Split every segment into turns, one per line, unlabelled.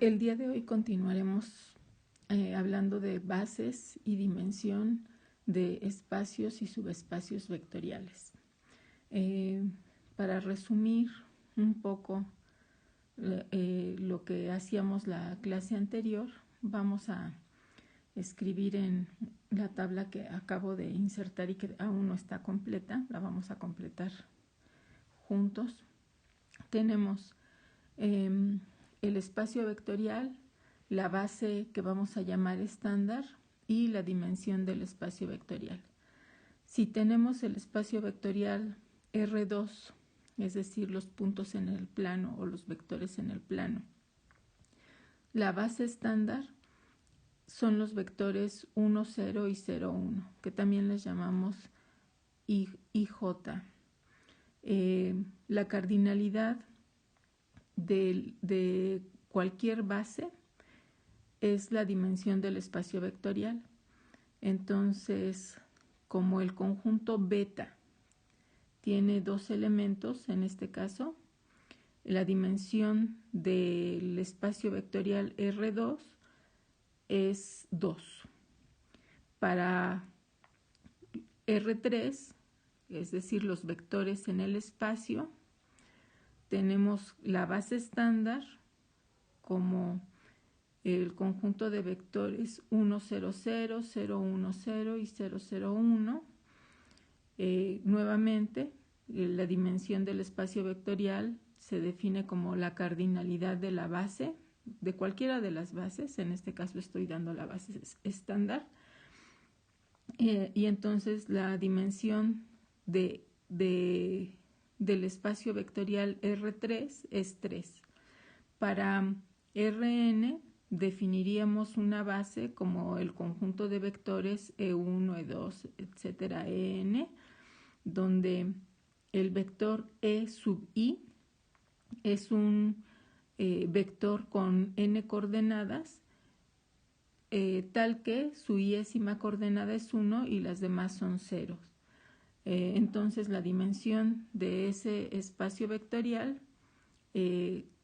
El día de hoy continuaremos hablando de bases y dimensión de espacios y subespacios vectoriales. Para resumir un poco lo que hacíamos la clase anterior, vamos a escribir en la tabla que acabo de insertar y que aún no está completa. La vamos a completar juntos. Tenemos el espacio vectorial, la base que vamos a llamar estándar y la dimensión del espacio vectorial. Si tenemos el espacio vectorial R2, es decir, los puntos en el plano o los vectores en el plano, la base estándar son los vectores 1, 0 y 0, 1, que también les llamamos IJ. La cardinalidad de cualquier base es la dimensión del espacio vectorial. Entonces, como el conjunto beta tiene dos elementos, en este caso, la dimensión del espacio vectorial R2 es 2. Para R3, es decir, los vectores en el espacio, tenemos la base estándar como el conjunto de vectores 1, 0, 0, 0, 1, 0 y 0, 0, 1. Nuevamente, la dimensión del espacio vectorial se define como la cardinalidad de la base, de cualquiera de las bases. En este caso estoy dando la base estándar. Y entonces la dimensión del espacio vectorial R3 es 3. Para Rn definiríamos una base como el conjunto de vectores E1, E2, etcétera, En, donde el vector E sub i es un vector con n coordenadas, tal que su iésima coordenada es 1 y las demás son ceros. Entonces la dimensión de ese espacio vectorial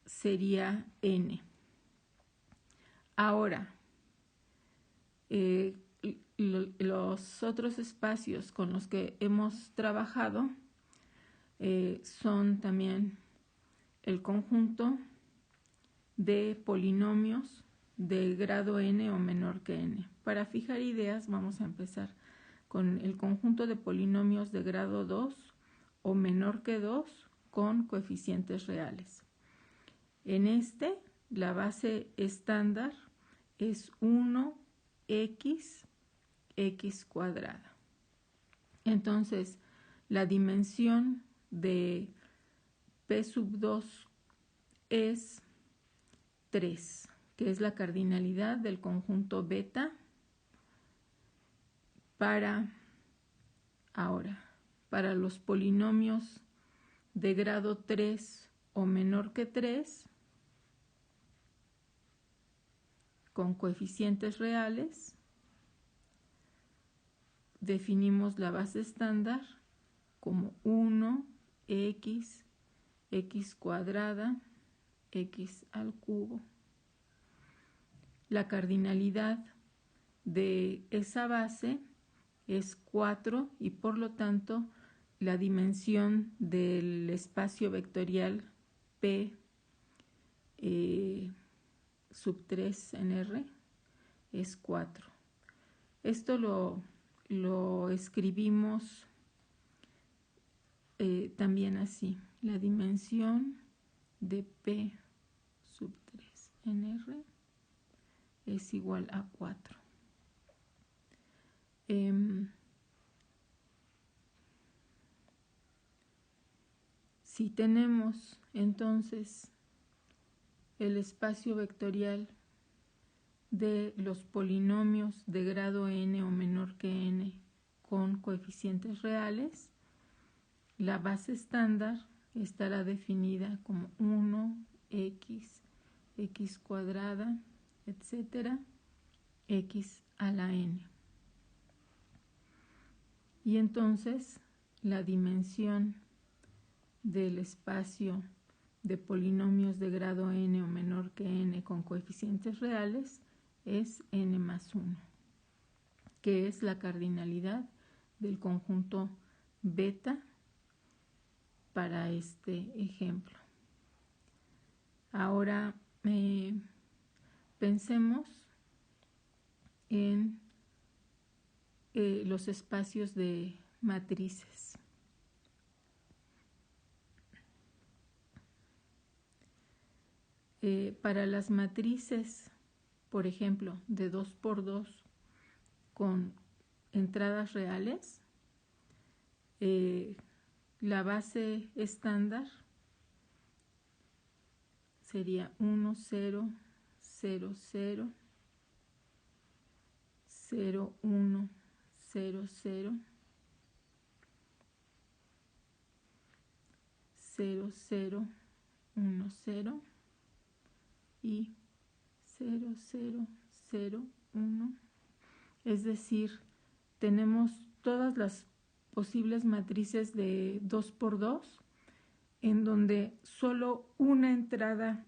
sería n. Ahora, los otros espacios con los que hemos trabajado son también el conjunto de polinomios de grado n o menor que n. Para fijar ideas vamos a empezar con el conjunto de polinomios de grado 2 o menor que 2 con coeficientes reales. En este, la base estándar es 1x x cuadrada. Entonces, la dimensión de P sub 2 es 3, que es la cardinalidad del conjunto beta. Para los polinomios de grado 3 o menor que 3, con coeficientes reales, definimos la base estándar como 1x x cuadrada x al cubo. La cardinalidad de esa base es 4 y por lo tanto la dimensión del espacio vectorial P sub 3 en R es 4. Esto lo escribimos también así. La dimensión de P sub 3 en R es igual a 4. Si tenemos entonces el espacio vectorial de los polinomios de grado n o menor que n con coeficientes reales, la base estándar estará definida como 1x x cuadrada, etcétera, x a la n. Y entonces la dimensión del espacio de polinomios de grado n o menor que n con coeficientes reales es n más 1, que es la cardinalidad del conjunto beta para este ejemplo. Ahora pensemos en los espacios de matrices. Para las matrices, por ejemplo, de 2 por 2 con entradas reales, la base estándar sería 1, 0, 0, 0, 0, 1, 0, 0, 0, 0, 1, 0 y 0, 0, 0, 1. Es decir, tenemos todas las posibles matrices de 2 por 2 en donde solo una entrada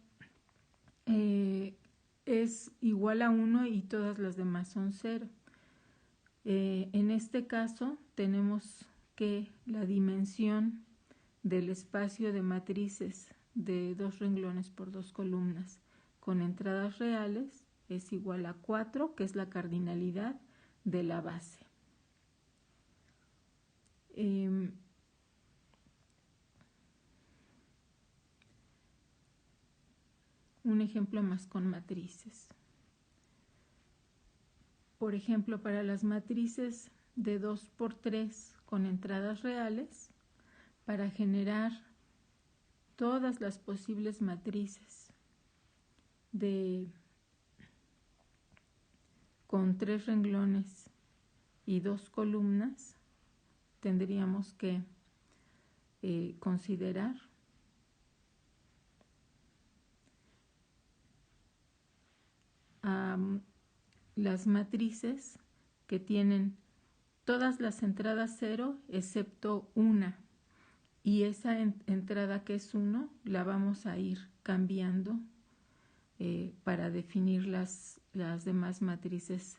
es igual a 1 y todas las demás son 0. En este caso tenemos que la dimensión del espacio de matrices de 2 renglones por 2 columnas con entradas reales es igual a 4, que es la cardinalidad de la base. Un ejemplo más con matrices. Por ejemplo, para las matrices de 2 por 3 con entradas reales, para generar todas las posibles matrices con 3 renglones y 2 columnas, tendríamos que considerar las matrices que tienen todas las entradas 0 excepto una, y esa entrada que es 1 la vamos a ir cambiando para definir las demás matrices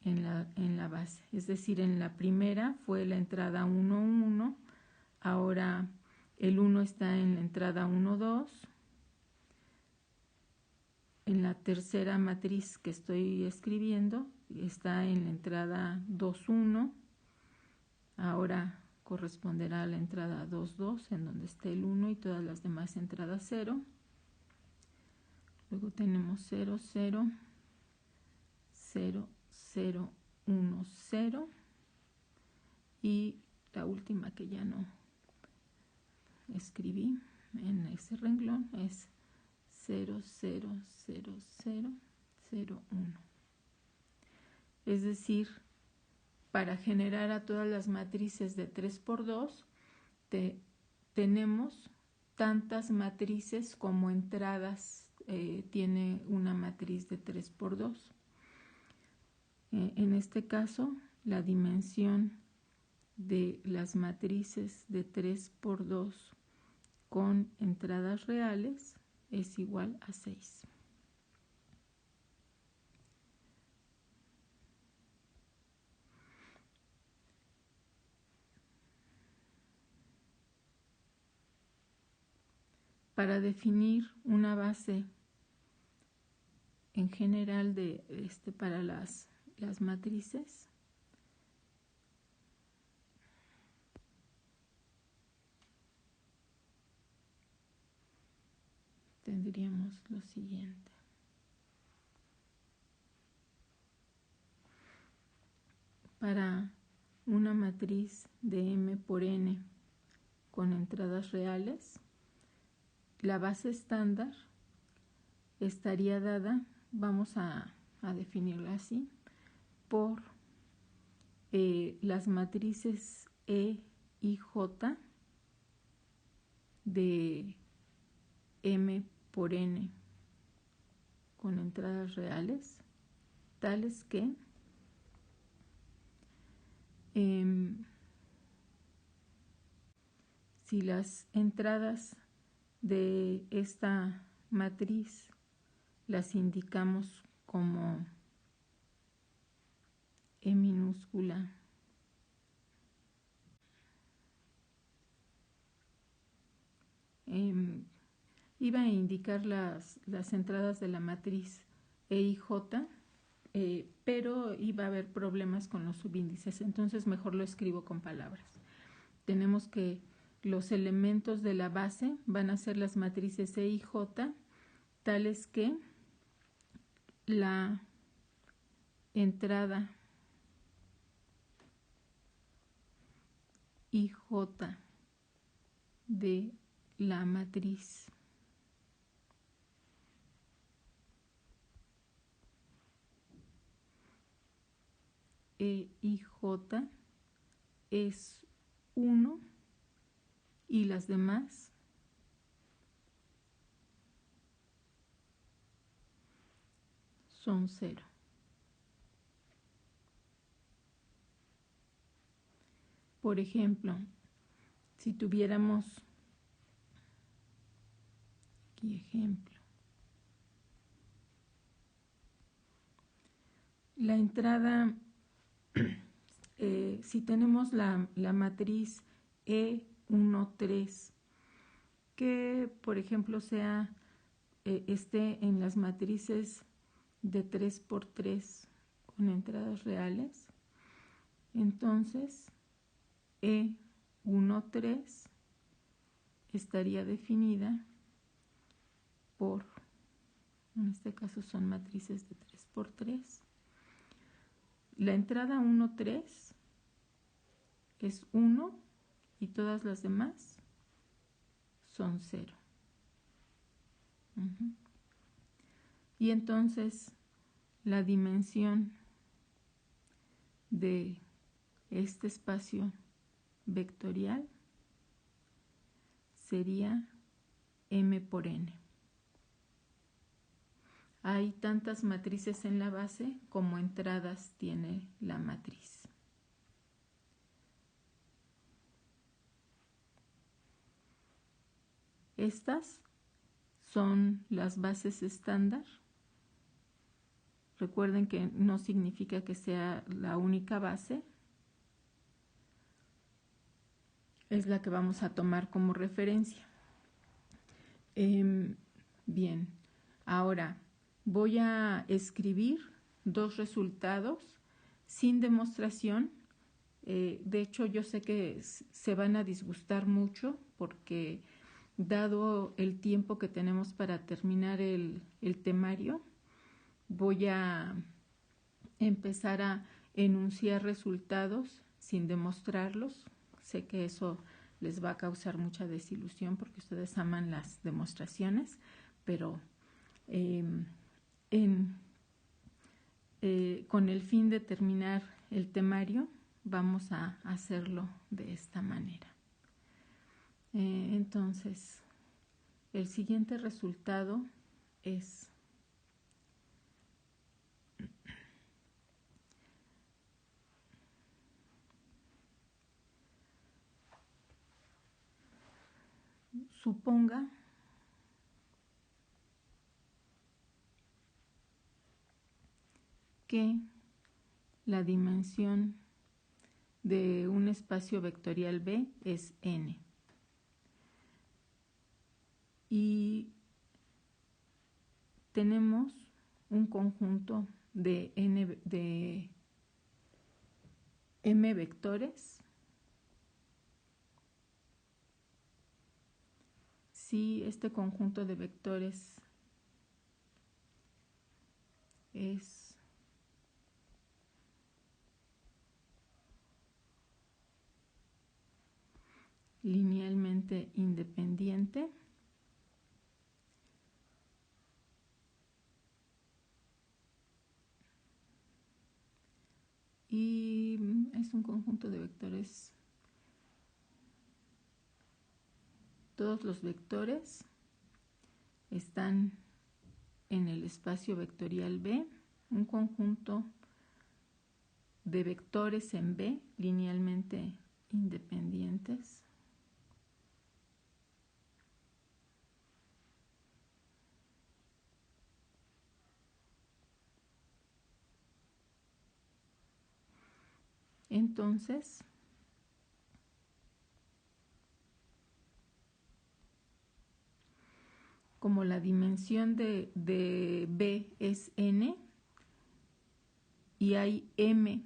en la base. Es decir, en la primera fue la entrada 1, 1, ahora el 1 está en la entrada 1, 2. En la tercera matriz que estoy escribiendo está en la entrada 2, 1. Ahora corresponderá a la entrada 2, 2, en donde esté el 1 y todas las demás entradas 0. Luego tenemos 0, 0, 0, 0, 1, 0. Y la última que ya no escribí en ese renglón es 0, 0, 0, 0, 0, 1. Es decir, para generar a todas las matrices de 3 por 2, tenemos tantas matrices como entradas tiene una matriz de 3 por 2. En este caso, la dimensión de las matrices de 3 por 2 con entradas reales es igual a 6. Para definir una base en general para las matrices, tendríamos lo siguiente. Para una matriz de M por N con entradas reales, la base estándar estaría dada, vamos a definirla así, por las matrices E y J de M por N con entradas reales, tales que si las entradas de esta matriz las indicamos como E minúscula, iba a indicar las entradas de la matriz E y J, pero iba a haber problemas con los subíndices, entonces mejor lo escribo con palabras. Tenemos que los elementos de la base van a ser las matrices E y J, tales que la entrada IJ de la matriz E y J es 1 y las demás son 0. Por ejemplo, si tuviéramos aquí ejemplo, la entrada, si tenemos la matriz E13, que por ejemplo esté en las matrices de 3 por 3 con entradas reales, entonces E13 estaría definida por, en este caso son matrices de 3 por 3. La entrada 1, 3 es 1 y todas las demás son 0. Y entonces la dimensión de este espacio vectorial sería M por N. Hay tantas matrices en la base como entradas tiene la matriz. Estas son las bases estándar. Recuerden que no significa que sea la única base. Es la que vamos a tomar como referencia. Bien, ahora voy a escribir 2 resultados sin demostración. De hecho, yo sé que se van a disgustar mucho porque dado el tiempo que tenemos para terminar el temario, voy a empezar a enunciar resultados sin demostrarlos. Sé que eso les va a causar mucha desilusión porque ustedes aman las demostraciones, pero con el fin de terminar el temario, vamos a hacerlo de esta manera. Entonces, el siguiente resultado es suponga que la dimensión de un espacio vectorial B es n. Y tenemos un conjunto de m vectores. Si este conjunto de vectores es linealmente independiente, y es un conjunto de vectores, todos los vectores están en el espacio vectorial B, un conjunto de vectores en B linealmente independientes Entonces, como la dimensión de B es n y hay m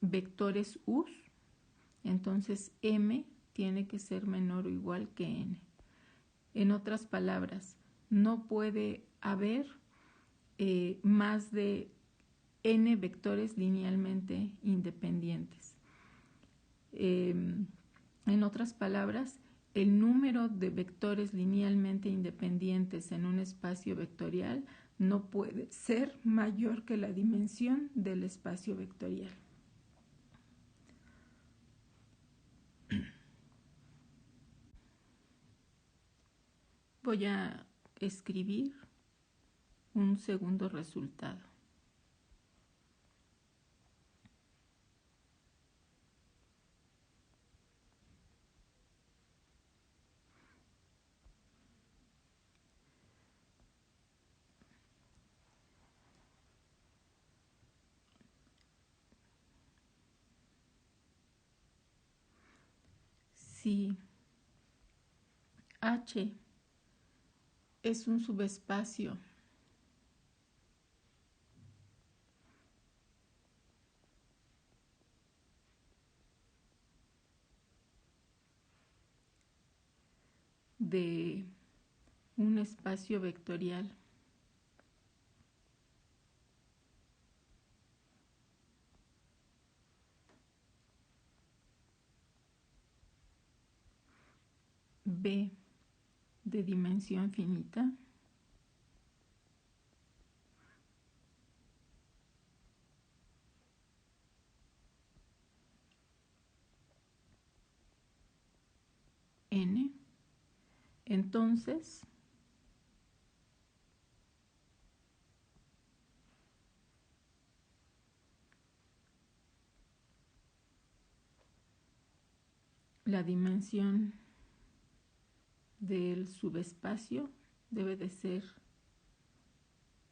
vectores u, entonces m tiene que ser menor o igual que n. En otras palabras, no puede haber más de n vectores linealmente independientes. En otras palabras, el número de vectores linealmente independientes en un espacio vectorial no puede ser mayor que la dimensión del espacio vectorial. Voy a escribir un segundo resultado. Si H es un subespacio de un espacio vectorial B de dimensión finita, n, entonces la dimensión del subespacio debe de ser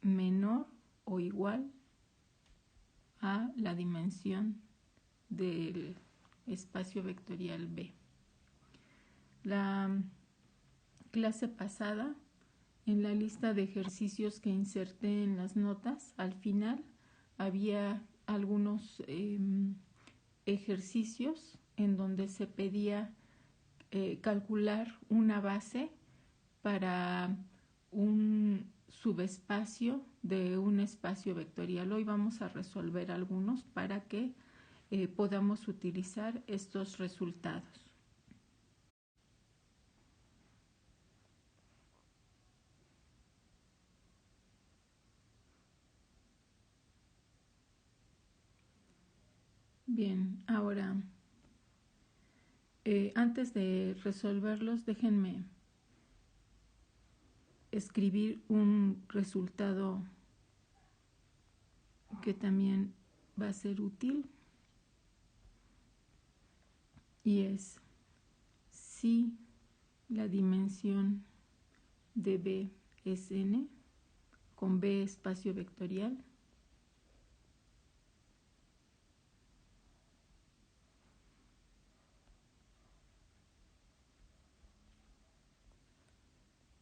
menor o igual a la dimensión del espacio vectorial B. La clase pasada, en la lista de ejercicios que inserté en las notas, al final había algunos ejercicios en donde se pedía calcular una base para un subespacio de un espacio vectorial. Hoy vamos a resolver algunos para que podamos utilizar estos resultados. Bien, ahora, antes de resolverlos, déjenme escribir un resultado que también va a ser útil, y es si la dimensión de B es n, con B espacio vectorial,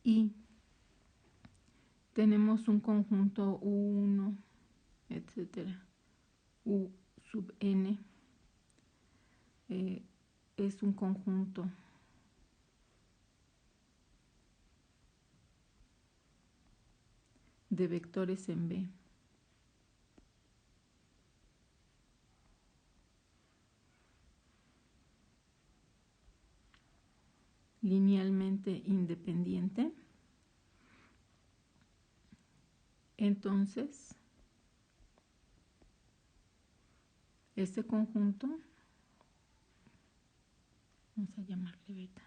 y tenemos un conjunto U1, etcétera, U sub n es un conjunto de vectores en B. Linealmente independiente, entonces este conjunto, vamos a llamarle beta,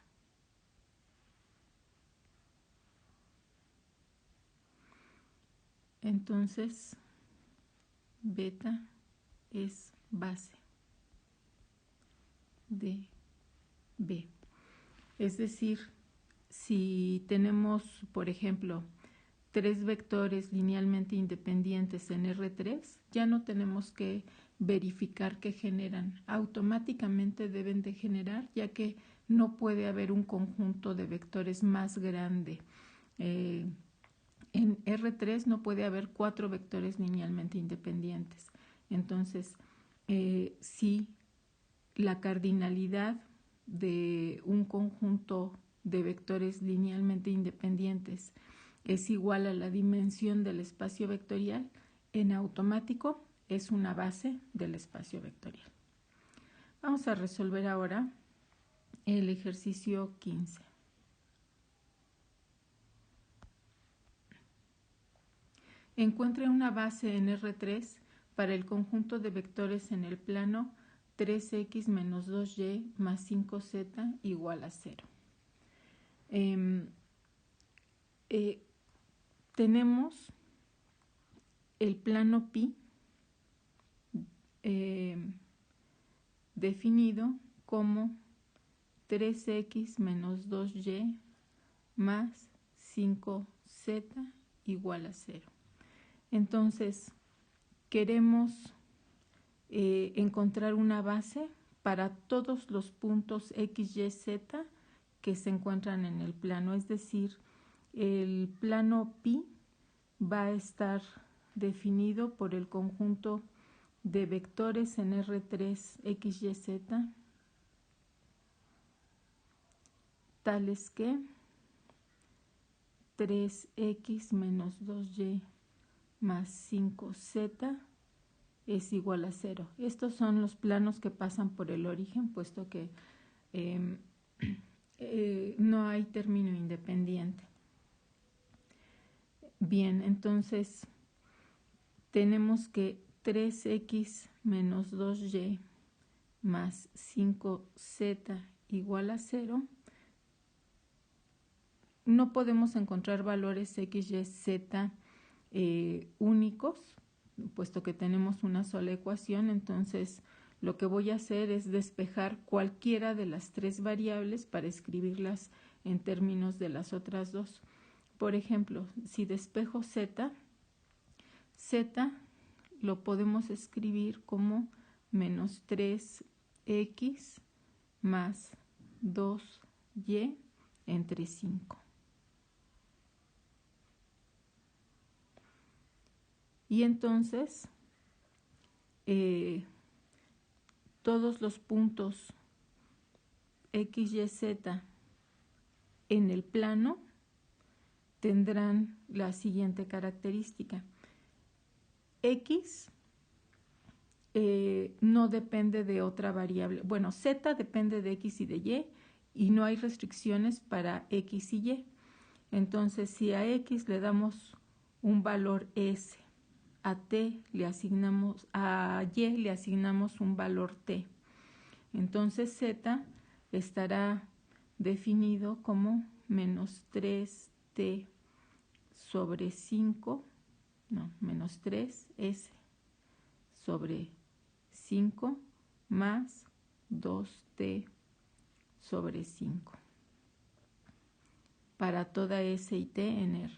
entonces beta es base de B. Es decir, si tenemos, por ejemplo, 3 vectores linealmente independientes en R3, ya no tenemos que verificar que generan. Automáticamente deben de generar, ya que no puede haber un conjunto de vectores más grande. En R3 no puede haber 4 vectores linealmente independientes. Entonces, si la cardinalidad de un conjunto de vectores linealmente independientes es igual a la dimensión del espacio vectorial, en automático es una base del espacio vectorial. Vamos a resolver ahora el ejercicio 15. Encuentre una base en R3 para el conjunto de vectores en el plano 3x menos 2y más 5z igual a 0. Tenemos el plano pi definido como 3x menos 2y más 5z igual a 0. Entonces, queremos encontrar una base para todos los puntos x, y, z que se encuentran en el plano, es decir, el plano pi va a estar definido por el conjunto de vectores en R3 x, y, z, tales que 3x menos 2y más 5z es igual a 0. Estos son los planos que pasan por el origen, puesto que no hay término independiente. Bien, entonces tenemos que 3x menos 2y más 5z igual a 0. No podemos encontrar valores x, y, z únicos, puesto que tenemos una sola ecuación. Entonces lo que voy a hacer es despejar cualquiera de las 3 variables para escribirlas en términos de las otras 2. Por ejemplo, si despejo z lo podemos escribir como menos 3x más 2y entre 5. Y entonces, todos los puntos x, y, z en el plano tendrán la siguiente característica. X no depende de otra variable. Bueno, z depende de x y de y no hay restricciones para x y y. Entonces, si a x le damos un valor s, a y le asignamos un valor t. Entonces z estará definido como menos 3t sobre 5, menos 3s sobre 5 más 2t sobre 5 para toda s y t en R.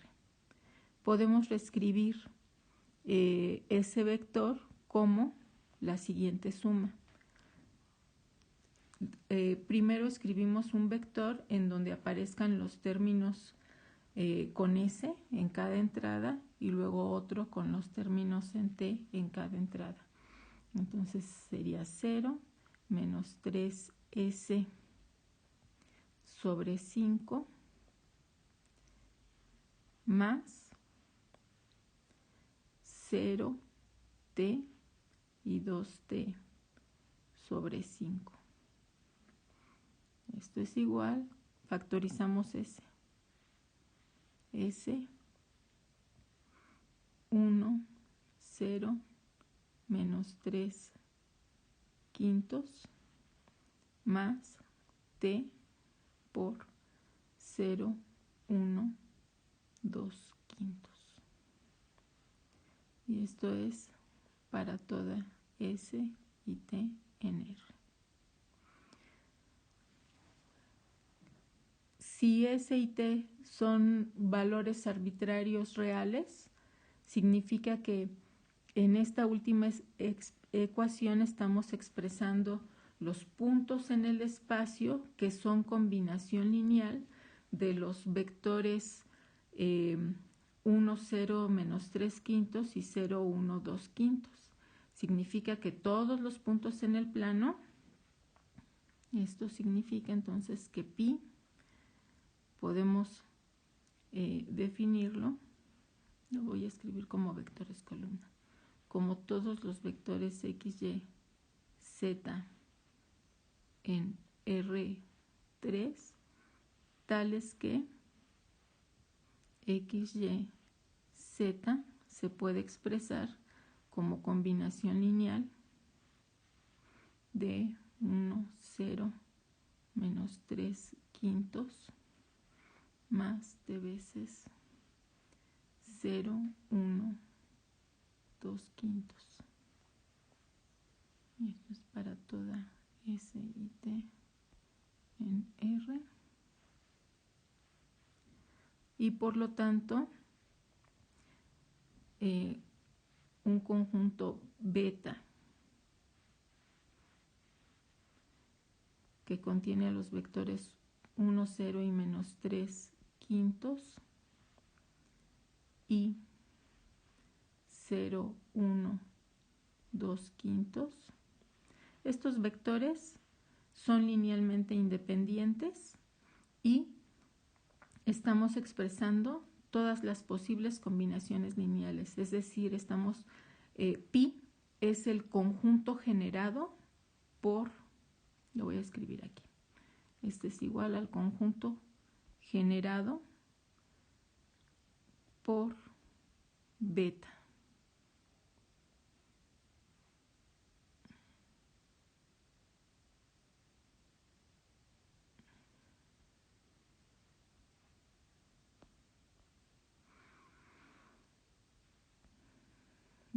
Podemos reescribir ese vector como la siguiente suma. Primero escribimos un vector en donde aparezcan los términos con s en cada entrada y luego otro con los términos en t en cada entrada. Entonces sería 0 menos 3s sobre 5 más 0t y 2t sobre 5. Esto es igual, factorizamos s. 1, 0, menos 3 quintos más t por 0, 1, 2 quintos. Y esto es para toda s y t en R. Si s y t son valores arbitrarios reales, significa que en esta última ecuación estamos expresando los puntos en el espacio que son combinación lineal de los vectores 1, 0, menos 3 quintos y 0, 1, 2 quintos. Significa que todos los puntos en el plano, esto significa entonces que pi podemos definirlo, lo voy a escribir como vectores columna, como todos los vectores x, y, z en R3, tales que x, y, z se puede expresar como combinación lineal de 1, 0, menos 3 quintos más de veces 0, 1, 2 quintos. Y esto es para toda S y T en R. Y por lo tanto, un conjunto beta que contiene a los vectores 1, 0 y menos 3 quintos y 0, 1, 2 quintos. Estos vectores son linealmente independientes y estamos expresando todas las posibles combinaciones lineales, es decir, pi es el conjunto generado por, lo voy a escribir aquí, este es igual al conjunto generado por beta.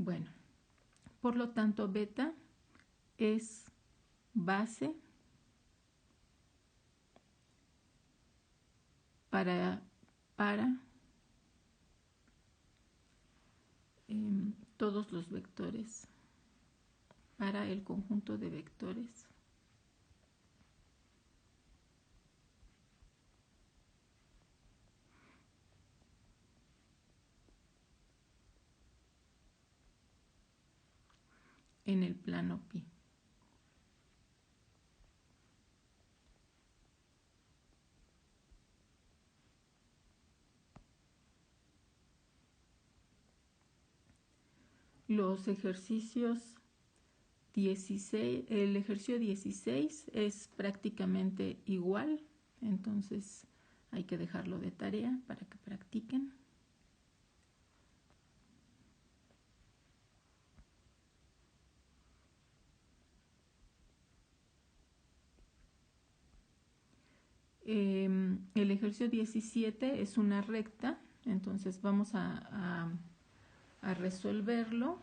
Bueno, por lo tanto, beta es base para todos los vectores, para el conjunto de vectores en el plano pi. Los ejercicios 16, el ejercicio 16 es prácticamente igual, entonces hay que dejarlo de tarea para que practiquen. El ejercicio 17 es una recta, entonces vamos a resolverlo.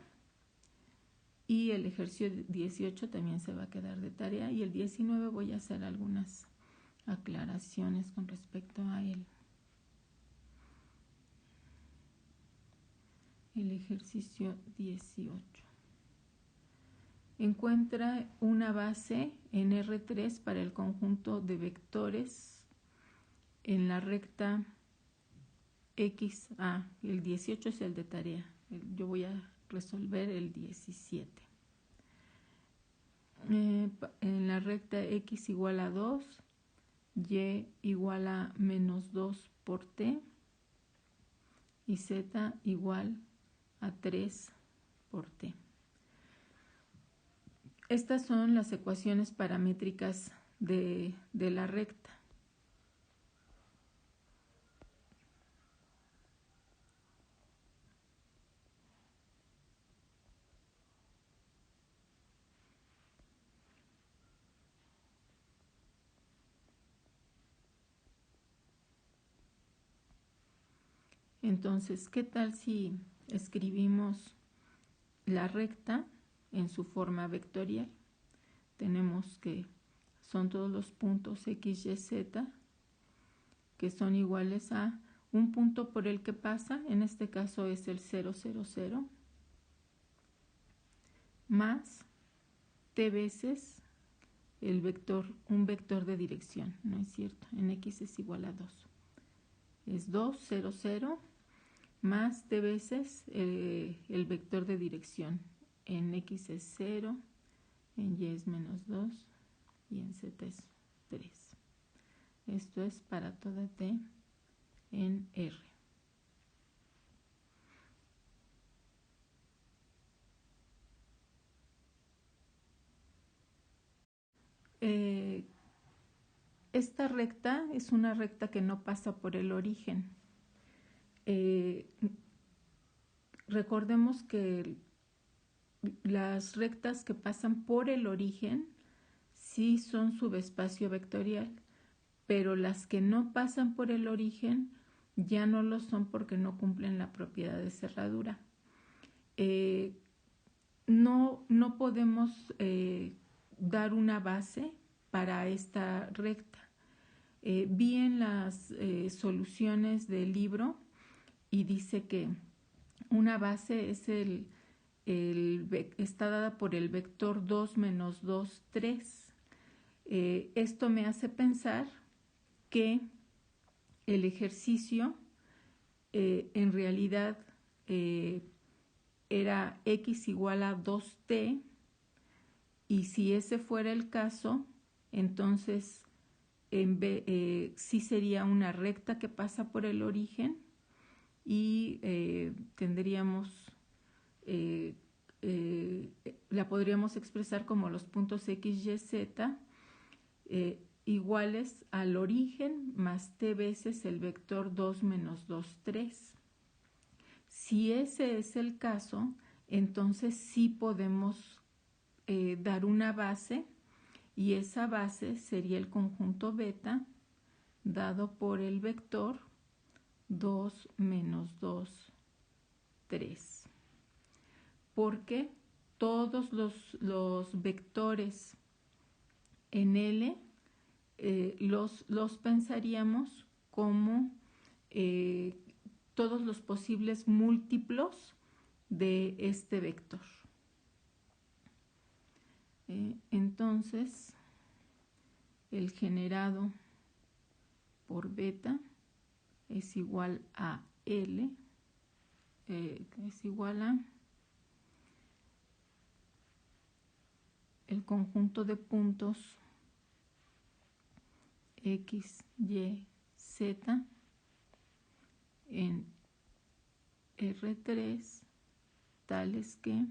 Y el ejercicio 18 también se va a quedar de tarea. Y el 19 voy a hacer algunas aclaraciones con respecto a él. El ejercicio 18. Encuentra una base en R3 para el conjunto de vectores en la recta X. El 18 es el de tarea. Yo voy a resolver el 17. En la recta X igual a 2, Y igual a menos 2 por T y Z igual a 3 por T. Estas son las ecuaciones paramétricas de la recta. Entonces, ¿qué tal si escribimos la recta en su forma vectorial? Tenemos que son todos los puntos X, Y, Z que son iguales a un punto por el que pasa, en este caso es el 0, 0, 0, más t veces un vector de dirección, ¿no es cierto? En x es igual a 2. Es 2, 0, 0, más t veces el vector de dirección. En x es 0, en y es menos 2 y en z es 3. Esto es para toda t en R. Esta recta es una recta que no pasa por el origen. Recordemos que las rectas que pasan por el origen sí son subespacio vectorial, pero las que no pasan por el origen ya no lo son porque no cumplen la propiedad de cerradura. No podemos dar una base para esta recta. Vi en las soluciones del libro y dice que una base es está dada por el vector 2 menos 2, 3. Esto me hace pensar que el ejercicio en realidad era x igual a 2t, y si ese fuera el caso, entonces sí sería una recta que pasa por el origen y tendríamos la podríamos expresar como los puntos x, y, z iguales al origen más t veces el vector 2 menos 2, 3. Si ese es el caso, entonces sí podemos dar una base, y esa base sería el conjunto beta dado por el vector 2 menos 2, 3. Porque todos los vectores en L los pensaríamos como todos los posibles múltiplos de este vector. Entonces, el generado por beta es igual a L, es igual a el conjunto de puntos x, y, z en R3 tales que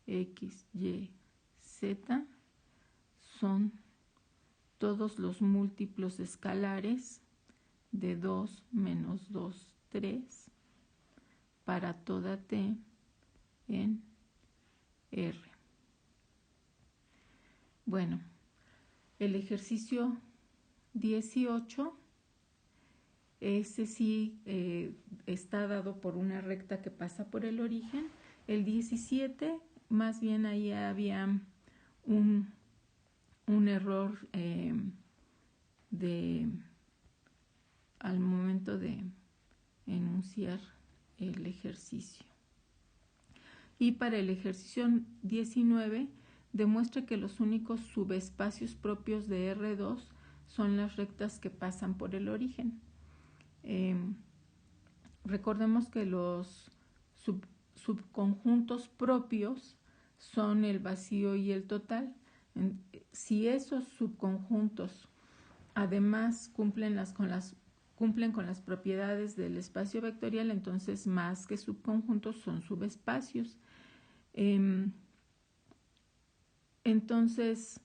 x, y, z son todos los múltiplos escalares de 2 menos 2, 3 para toda t en R. Bueno, el ejercicio 18, ese sí está dado por una recta que pasa por el origen. El 17, más bien ahí había un error al momento de enunciar el ejercicio. Y para el ejercicio 19 demuestra que los únicos subespacios propios de R2 son las rectas que pasan por el origen. Recordemos que los subconjuntos propios son el vacío y el total. Si esos subconjuntos además cumplen con las propiedades del espacio vectorial, entonces más que subconjuntos son subespacios. Entonces,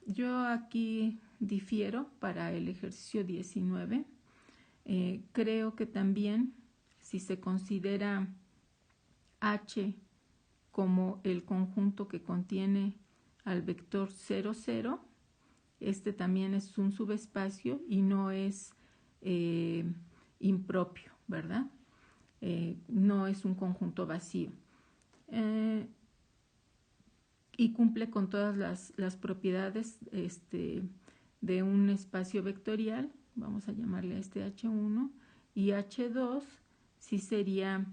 yo aquí difiero para el ejercicio 19. Creo que también, si se considera H como el conjunto que contiene al vector 0, 0, este también es un subespacio y no es impropio, ¿verdad? No es un conjunto vacío. Y cumple con todas las propiedades de un espacio vectorial. Vamos a llamarle a este H1, y H2 sí sería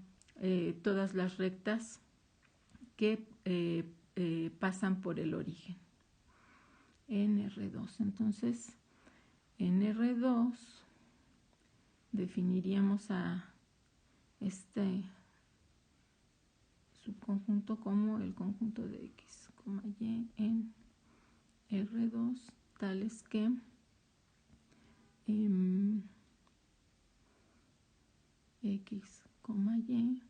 todas las rectas que pasan por el origen en R2. Entonces, en R2 definiríamos a este subconjunto como el conjunto de X, Y en R2, tales que X, Y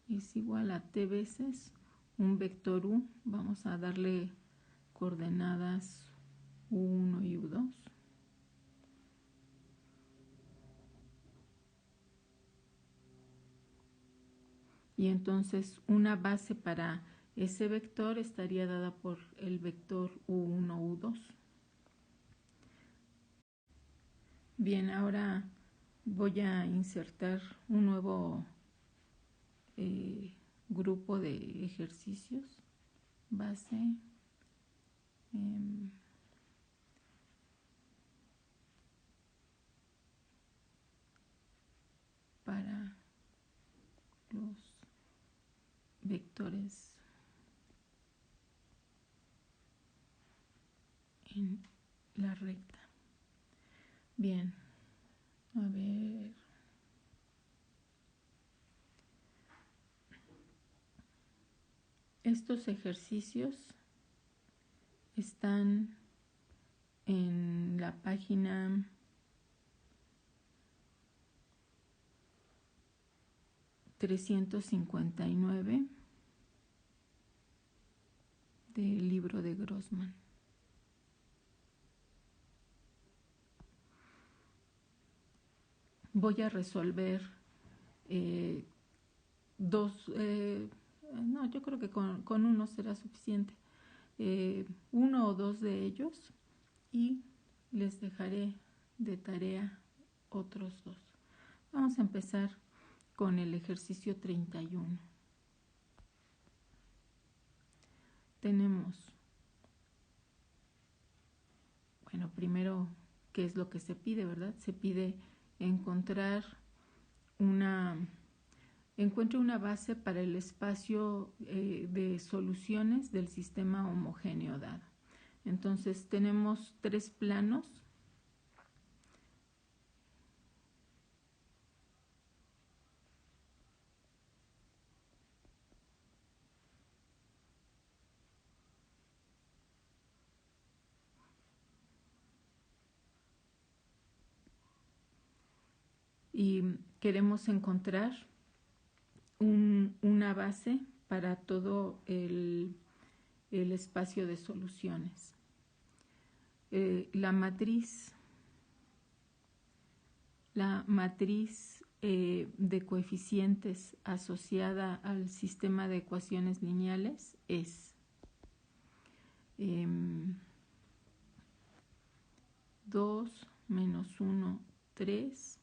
es igual a T veces un vector U. Vamos a darle coordenadas U1 y U2. Y entonces una base para ese vector estaría dada por el vector U1, U2. Bien, ahora voy a insertar un nuevo grupo de ejercicios. Base. Para los vectores en la recta. Bien, a ver. Estos ejercicios están en la página 359 del libro de Grossman. Voy a resolver yo creo que con uno será suficiente. Uno o dos de ellos, y les dejaré de tarea otros dos. Vamos a empezar con el ejercicio 31. Tenemos, bueno, primero, ¿qué es lo que se pide, verdad? Se pide encuentre una base para el espacio de soluciones del sistema homogéneo dado. Entonces tenemos tres planos. Y queremos encontrar una base para todo el espacio de soluciones. La matriz de coeficientes asociada al sistema de ecuaciones lineales es 2 menos 1, 3,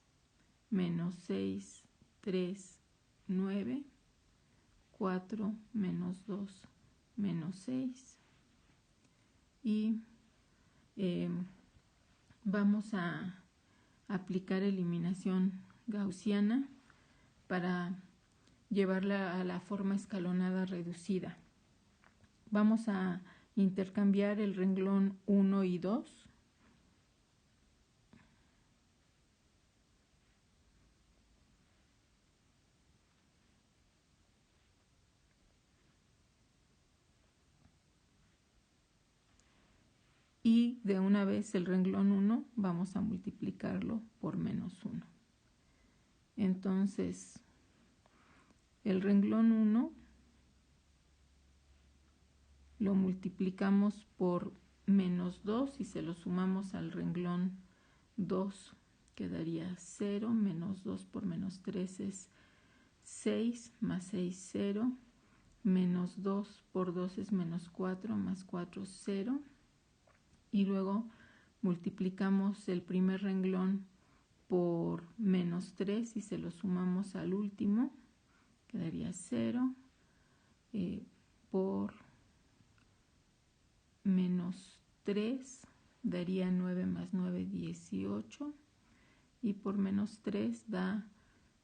menos 6, 3, 9, 4 menos 2, menos 6. Y vamos a aplicar eliminación gaussiana para llevarla a la forma escalonada reducida. Vamos a intercambiar el renglón 1 y 2. Y de una vez el renglón 1 vamos a multiplicarlo por menos 1. Entonces, el renglón 1 lo multiplicamos por menos 2 y se lo sumamos al renglón 2. Quedaría 0, menos 2 por menos 3 es 6, más 6, 0. Menos 2 por 2 es menos 4, más 4, 0. Y luego multiplicamos el primer renglón por menos 3 y se lo sumamos al último, quedaría 0, por menos 3 daría 9 más 9, 18, y por menos 3 da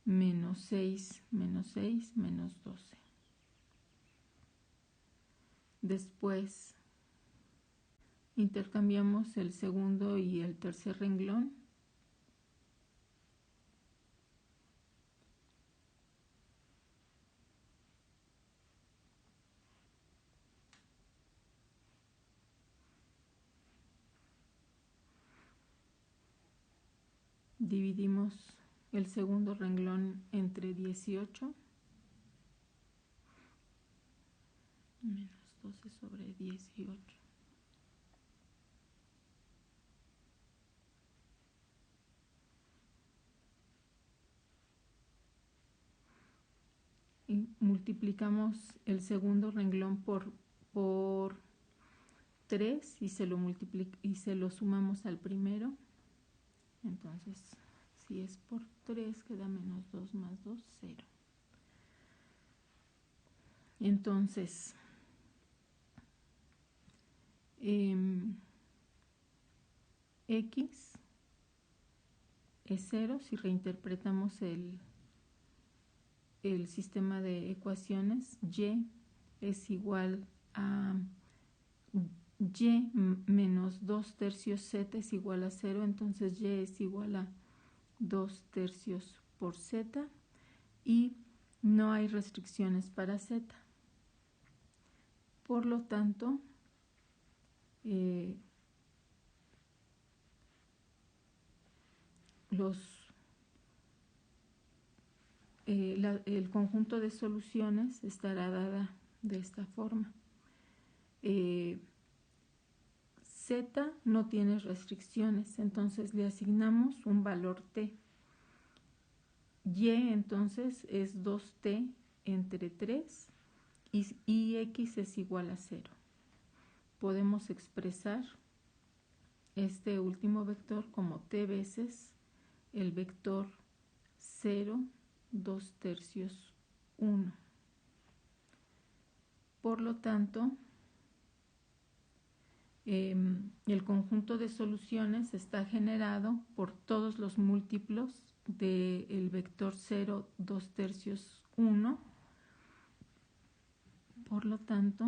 menos 6, menos 6, menos 12. Después intercambiamos el segundo y el tercer renglón. Dividimos el segundo renglón entre 18 menos 12 sobre 18. Y multiplicamos el segundo renglón por 3 y se lo sumamos al primero. Entonces, si es por 3, queda menos 2 más 2, 0. Entonces, X es 0 si reinterpretamos el sistema de ecuaciones. Y es igual a y menos 2 tercios z es igual a 0, entonces y es igual a 2 tercios por z y no hay restricciones para z. Por lo tanto, el conjunto de soluciones estará dada de esta forma. Z no tiene restricciones, entonces le asignamos un valor t. Y entonces es 2t entre 3 y x es igual a 0. Podemos expresar este último vector como t veces el vector 0, 2 tercios, 1. Por lo tanto, el conjunto de soluciones está generado por todos los múltiplos del vector 0, 2 tercios, 1. Por lo tanto,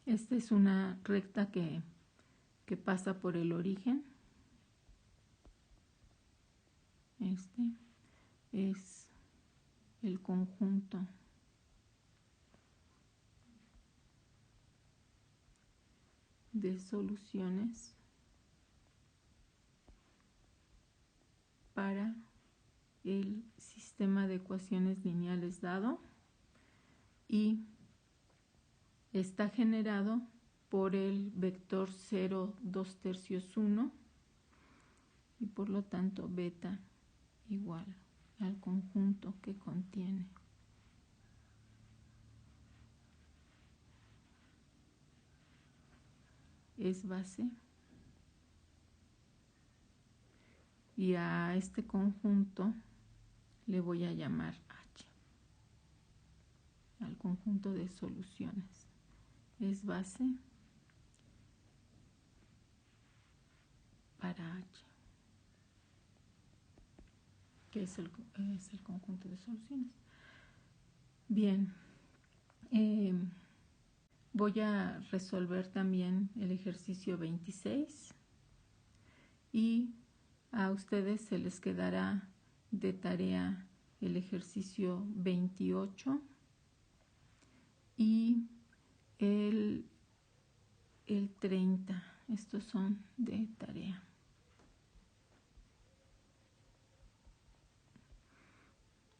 esta es una recta que pasa por el origen. Este es el conjunto de soluciones para el sistema de ecuaciones lineales dado y está generado por el vector 0, 2 tercios, 1 y por lo tanto beta igual al conjunto que contiene es base y a este conjunto le voy a llamar H, al conjunto de soluciones. Es base para H, que es el conjunto de soluciones. Bien, voy a resolver también el ejercicio 26 y a ustedes se les quedará de tarea el ejercicio 28 y el 30. Estos son de tarea.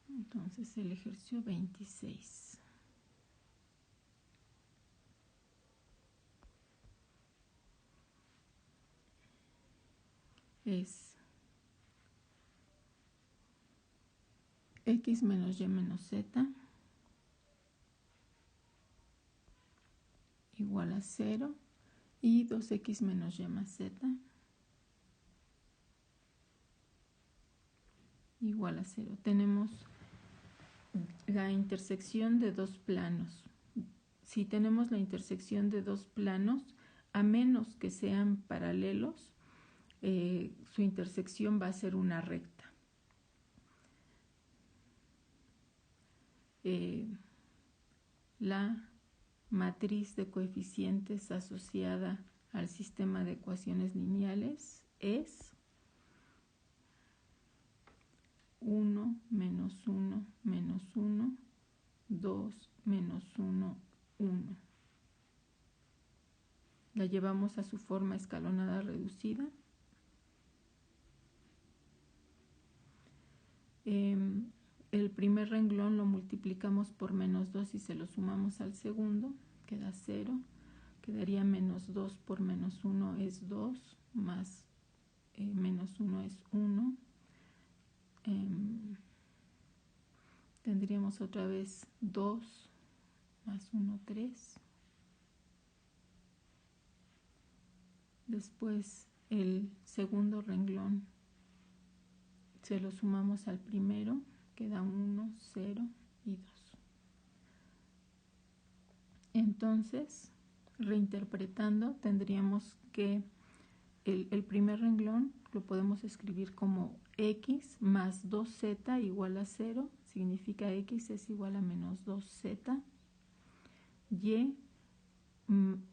Entonces el ejercicio 26. Es x menos y menos z igual a 0 y 2x menos y más z igual a 0. Tenemos la intersección de dos planos. Si tenemos la intersección de dos planos, a menos que sean paralelos, su intersección va a ser una recta. La matriz de coeficientes asociada al sistema de ecuaciones lineales es 1, menos 1, menos 1, 2, menos 1, 1. La llevamos a su forma escalonada reducida. El primer renglón lo multiplicamos por menos 2 y se lo sumamos al segundo, queda 0. Quedaría menos 2 por menos 1 es 2, más menos 1 es 1. Tendríamos otra vez 2 más 1, 3. Después el segundo renglón se lo sumamos al primero, queda 1, 0 y 2. Entonces, reinterpretando, tendríamos que el primer renglón lo podemos escribir como x más 2z igual a 0, significa x es igual a menos 2z, y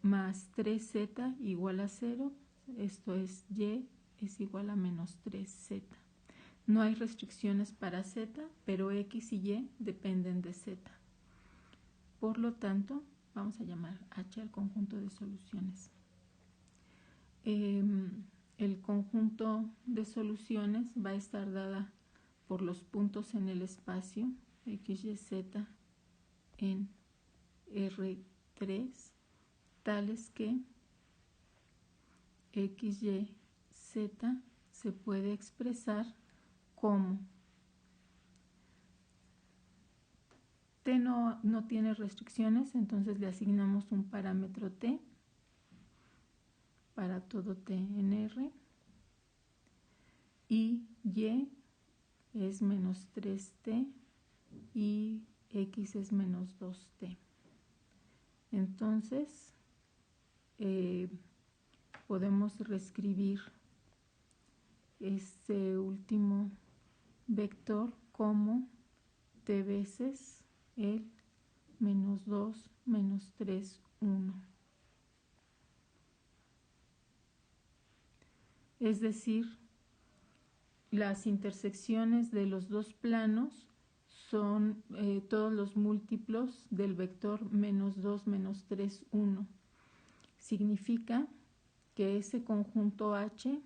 más 3z igual a 0, esto es y es igual a menos 3z. No hay restricciones para z, pero x y y dependen de z. Por lo tanto, vamos a llamar H al conjunto de soluciones. El conjunto de soluciones va a estar dada por los puntos en el espacio x, y, z en R3, tales que x, y, z se puede expresar como t no tiene restricciones, entonces le asignamos un parámetro t para todo t en R, y es menos 3t y x es menos 2t. Entonces podemos reescribir este último vector como t veces el menos 2, menos 3, 1. Es decir, las intersecciones de los dos planos son todos los múltiplos del vector menos 2, menos 3, 1. Significa que ese conjunto H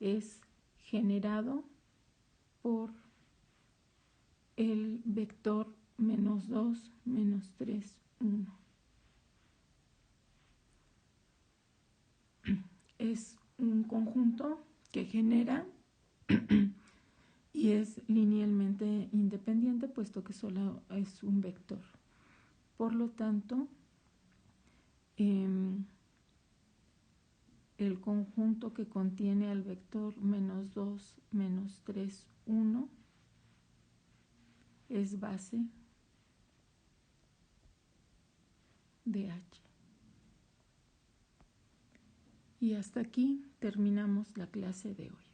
es generado por el vector menos 2, menos 3, 1. Es un conjunto que genera y es linealmente independiente, puesto que solo es un vector. Por lo tanto, el conjunto que contiene al vector menos 2, menos 3, 1 es base de H. Y hasta aquí terminamos la clase de hoy.